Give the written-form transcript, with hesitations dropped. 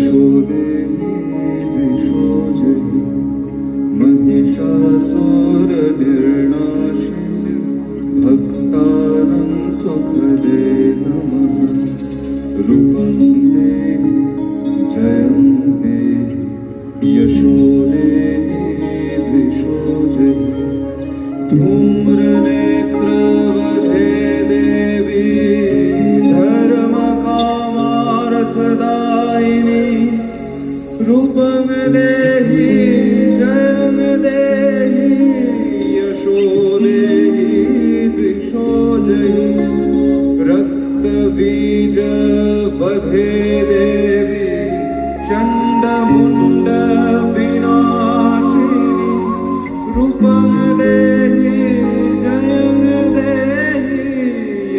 यशो देहि द्विषोजहि महिषासुरनिर्नाशि भक्तानां सुखदे नमः। रूपं देहि जयं देहि यशो देहि द्विषोजहि धूम्रनेत्रवधे देवी धर्मकामार्थदायिनी रूपं देहि जयं देहि यशो देहि द्विषोजहि रक्तबीजवधे देवी